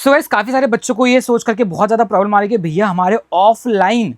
So guys काफ़ी सारे बच्चों को ये सोच करके बहुत ज़्यादा प्रॉब्लम आ रही है कि भैया हमारे ऑफलाइन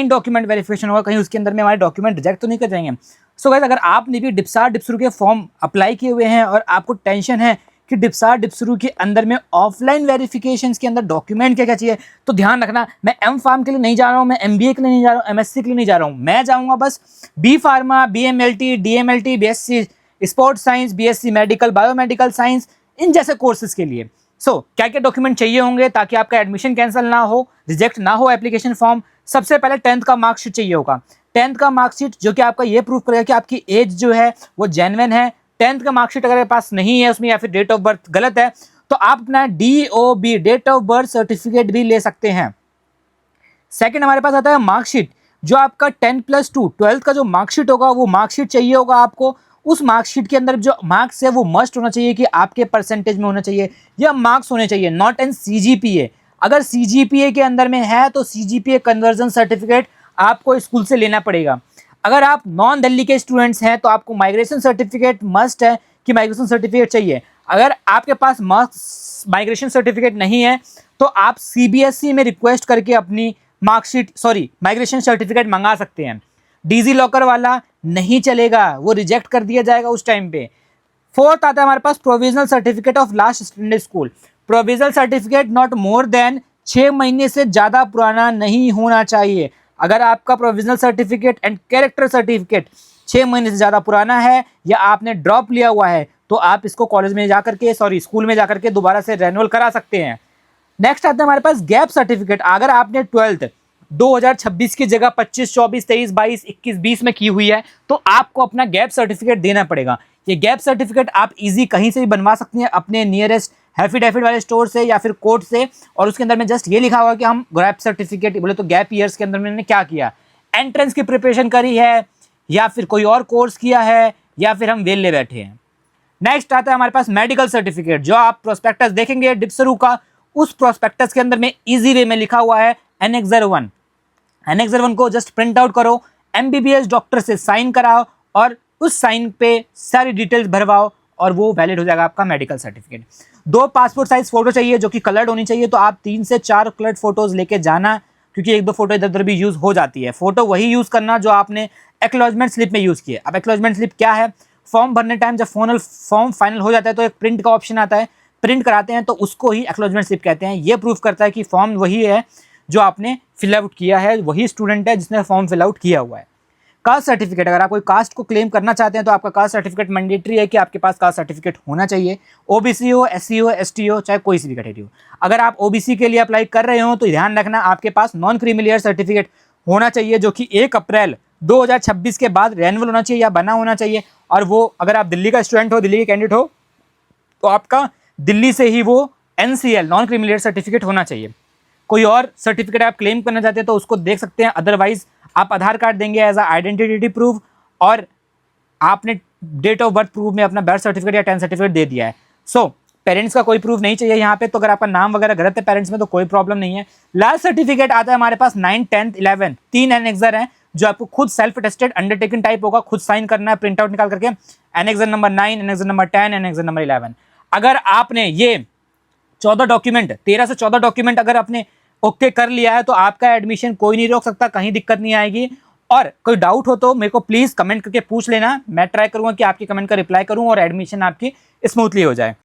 डॉक्यूमेंट वेरिफिकेशन होगा, कहीं उसके अंदर में हमारे डॉक्यूमेंट रिजेक्ट तो नहीं कर जाएंगे। सो गाइस अगर आपने भी डिप्सार डिप्सरू के फॉर्म अप्लाई किए हुए हैं और आपको टेंशन है कि डिप्सार डिप्सरू के अंदर में ऑफलाइन वेरिफिकेशन के अंदर डॉक्यूमेंट क्या क्या चाहिए, तो ध्यान रखना, मैं एम फार्म के लिए नहीं जा रहा हूँ, मैं MBA के लिए नहीं जा रहा हूँ, MSc के लिए नहीं जा रहा हूँ, मैं जाऊँगा बस B pharma, BMLT, DMLT, BSc sports science, BSc medical, biomedical science, इन जैसे कोर्सेज के लिए। क्या क्या डॉक्यूमेंट चाहिए होंगे ताकि आपका एडमिशन कैंसिल ना हो, रिजेक्ट ना हो एप्लीकेशन फॉर्म। सबसे पहले 10th का मार्कशीट चाहिए होगा। 10th का मार्कशीट जो कि आपका ये प्रूफ करेगा कि आपकी एज जो है वो जेन्युइन है। 10th का मार्कशीट अगर आपके पास नहीं है उसमें, या फिर डेट ऑफ बर्थ गलत है, तो आप अपना DOB date of birth certificate भी ले सकते हैं। सेकंड हमारे पास आता है मार्कशीट, जो आपका 10+2 12th का जो मार्कशीट होगा वो मार्कशीट चाहिए होगा आपको। उस मार्कशीट के अंदर जो मार्क्स है वो मस्ट होना चाहिए कि आपके परसेंटेज में होना चाहिए, या मार्क्स होने चाहिए, नॉट एन CGPA। अगर CGPA के अंदर में है तो CGPA कन्वर्जन सर्टिफिकेट आपको स्कूल से लेना पड़ेगा। अगर आप नॉन दिल्ली के स्टूडेंट्स हैं तो आपको माइग्रेशन सर्टिफिकेट मस्ट है कि माइग्रेशन सर्टिफिकेट चाहिए। अगर आपके पास माइग्रेशन सर्टिफिकेट नहीं है तो आप CBSE में रिक्वेस्ट करके अपनी माइग्रेशन सर्टिफिकेट मंगा सकते हैं। डिजी लॉकर वाला नहीं चलेगा, वो रिजेक्ट कर दिया जाएगा उस टाइम पे। फोर्थ आता है हमारे पास provisional certificate of last standard school. Provisional certificate not more than 6 महीने से ज़्यादा पुराना नहीं होना चाहिए। अगर आपका provisional certificate and character certificate 6 महीने से ज़्यादा पुराना है या आपने ड्रॉप लिया हुआ है तो आप इसको कॉलेज में जाकर के स्कूल में जाकर के दोबारा से रेन्यूअल करा सकते हैं। नेक्स्ट आता है हमारे पास गैप सर्टिफिकेट। अगर आपने 12th 2026 की जगह 25, 24, 23, 22, 21, 20 में की हुई है तो आपको अपना गैप सर्टिफिकेट देना पड़ेगा। ये गैप सर्टिफिकेट आप इजी कहीं से भी बनवा सकते हैं, अपने नियरेस्ट हैफिडेविट वाले स्टोर से या फिर कोर्ट से, और उसके अंदर में जस्ट ये लिखा हुआ कि हम गैप सर्टिफिकेट, बोले तो गैप ईयर्स के अंदर मैंने क्या किया, एंट्रेंस की प्रिपरेशन करी है या फिर कोई और कोर्स किया है या फिर हम वेले बैठे हैं। नेक्स्ट आता है हमारे पास मेडिकल सर्टिफिकेट। जो आप प्रोस्पेक्टस देखेंगे डिप्सरू का, उस प्रोस्पेक्टस के अंदर में इजी वे में लिखा हुआ है एनेक्सर 1। एनेक्सर 1 को जस्ट प्रिंट आउट करो, MBBS डॉक्टर से साइन कराओ और उस साइन पे सारी डिटेल्स भरवाओ और वो वैलिड हो जाएगा आपका medical certificate. 2 passport size photo चाहिए जो कि कलर्ड होनी चाहिए, तो आप 3 से 4 कलर्ड फोटोज लेके जाना, क्योंकि 1-2 फोटो इधर उधर भी यूज हो जाती है। फोटो वही यूज करना जो आपने एक्नॉलेजमेंट स्लिप में यूज किया। अब एक्नॉलेजमेंट स्लिप क्या है, फॉर्म भरने टाइम जब फॉर्म फाइनल हो जाता है तो एक प्रिंट का ऑप्शन आता है, प्रिंट कराते हैं तो उसको ही एक्नॉलेजमेंट स्लिप कहते हैं। ये प्रूफ करता है कि फॉर्म वही है जो आपने फिल आउट किया है, वही स्टूडेंट है जिसने फॉर्म फिल आउट किया हुआ है। कास्ट सर्टिफिकेट, अगर आप कोई कास्ट को क्लेम करना चाहते हैं तो आपका कास्ट सर्टिफिकेट मैंडेटरी है कि आपके पास कास्ट सर्टिफिकेट होना चाहिए। OBC हो, SC हो, ST हो, चाहे कोई सी भी कैटेगरी हो। अगर आप OBC के लिए अप्लाई कर रहे हो तो ध्यान रखना आपके पास नॉन क्रीमी सर्टिफिकेट होना चाहिए, जो कि 1 अप्रैल 2026 के बाद रेन्यूअल होना चाहिए या बना होना चाहिए। और वो अगर आप दिल्ली का स्टूडेंट हो, दिल्ली के कैंडिडेट हो, तो आपका दिल्ली से ही वो NCL नॉन क्रीमी सर्टिफिकेट होना चाहिए। कोई और सर्टिफिकेट आप क्लेम करना चाहते हैं तो उसको देख सकते हैं, अदरवाइज आप आधार कार्ड देंगे एज आइडेंटिटी प्रूफ, और आपने डेट ऑफ बर्थ प्रूफ में अपना बर्थ सर्टिफिकेट या 10th सर्टिफिकेट दे दिया है। सो पेरेंट्स का कोई प्रूफ नहीं चाहिए यहाँ पे। तो अगर आपका नाम वगैरह गलत है पेरेंट्स में तो कोई प्रॉब्लम नहीं है। लास्ट सर्टिफिकेट आता है हमारे पास 9, 10, 11, 3 एनेक्सर हैं जो आपको खुद सेल्फ अटेस्टेड अंडरटेकिंग टाइप होगा, खुद साइन करना है प्रिंट आउट निकाल करके। Annexure number 9, annexure number 10, annexure number 11। अगर आपने ये 14 डॉक्यूमेंट, 13 से 14 डॉक्यूमेंट अगर आपने ओके कर लिया है तो आपका एडमिशन कोई नहीं रोक सकता, कहीं दिक्कत नहीं आएगी। और कोई डाउट हो तो मेरे को प्लीज कमेंट करके पूछ लेना, मैं ट्राई करूंगा कि आपके कमेंट का रिप्लाई करूं और एडमिशन आपकी स्मूथली हो जाए।